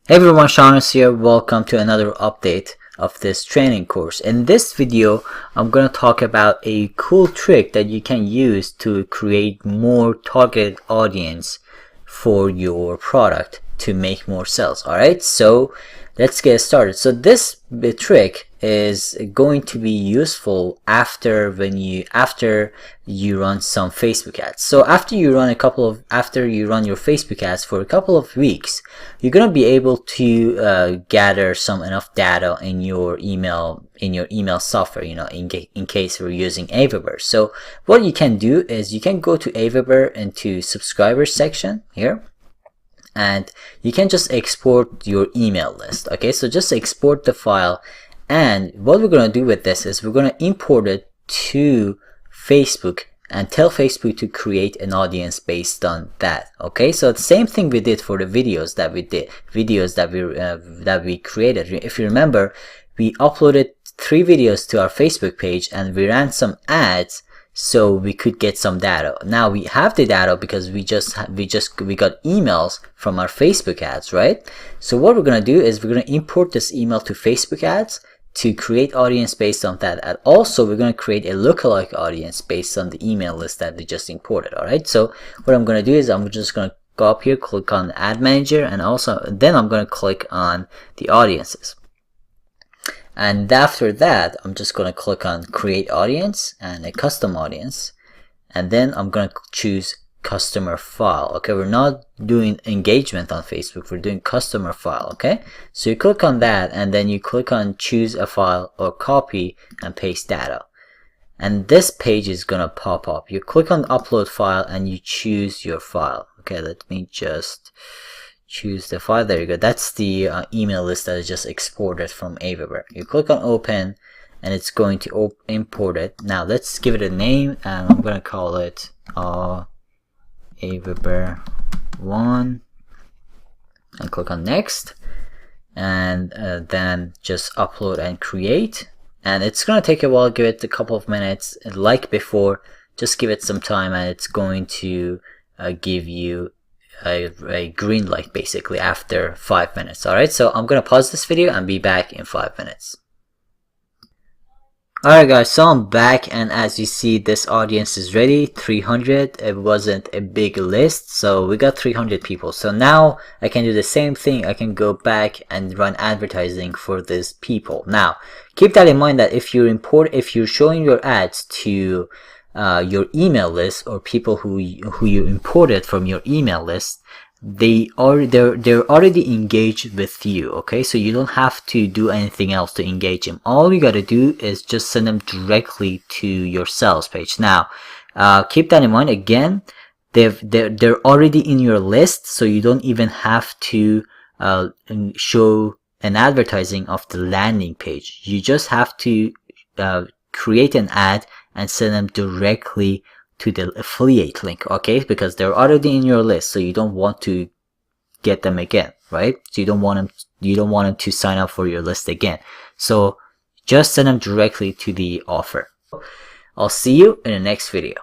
Hey everyone, Shaunus here. Welcome to another update of this training course. In this video, I'm going to talk about a cool trick that you can use to create more targeted audience for your product to make more sales. Alright, so let's get started. So this trick is going to be useful after you run some Facebook ads. So after you run your Facebook ads for a couple of weeks, you're gonna be able to gather enough data in your email software, in case we're using Aweber. So what you can do is you can go to Aweber into subscribers section here, and you can just export your email list. Okay, so just export the file, and what we're going to do with this is we're going to import it to Facebook and tell Facebook to create an audience based on that. Okay, so the same thing we did for the videos that we created. If you remember, we uploaded 3 videos to our Facebook page and we ran some ads so we could get some data. Now we have the data because we got emails from our Facebook ads, right? So what we're gonna do is we're gonna import this email to Facebook ads to create audience based on that, and also we're gonna create a lookalike audience based on the email list that we just imported. All right. So what I'm gonna do is I'm just gonna go up here, click on Ad Manager, and then I'm gonna click on the audiences. And after that, I'm just going to click on Create Audience and a Custom Audience. And then I'm going to choose Customer File. Okay, we're not doing engagement on Facebook. We're doing Customer File. Okay, so you click on that and then you click on Choose a File or Copy and Paste Data. And this page is going to pop up. You click on Upload File and you choose your file. Okay, let me just choose the file. There you go. That's the email list that I just exported from Aweber. You click on Open and it's going to import it. Now let's give it a name, and I'm going to call it Aweber 1 and click on Next, and then just upload and create. And it's going to take a while. Give it a couple of minutes. Like before, just give it some time and it's going to give you a green light basically after 5 minutes. Alright, so I'm gonna pause this video and be back in 5 minutes. Alright guys, so I'm back, and as you see, this audience is ready. 300. It wasn't a big list, so we got 300 people. So now I can do the same thing. I can go back and run advertising for these people. Now keep that in mind that if you're showing your ads to your email list, or people who you imported from your email list, they're already engaged with you. Okay, so you don't have to do anything else to engage them. All you gotta do is just send them directly to your sales page. Now keep that in mind. Again, they're already in your list, so you don't even have to show an advertising of the landing page. You just have to create an ad and send them directly to the affiliate link. Okay, because they're already in your list, so you don't want to get them again, right? So you don't want them to sign up for your list again. So just send them directly to the offer. I'll see you in the next video.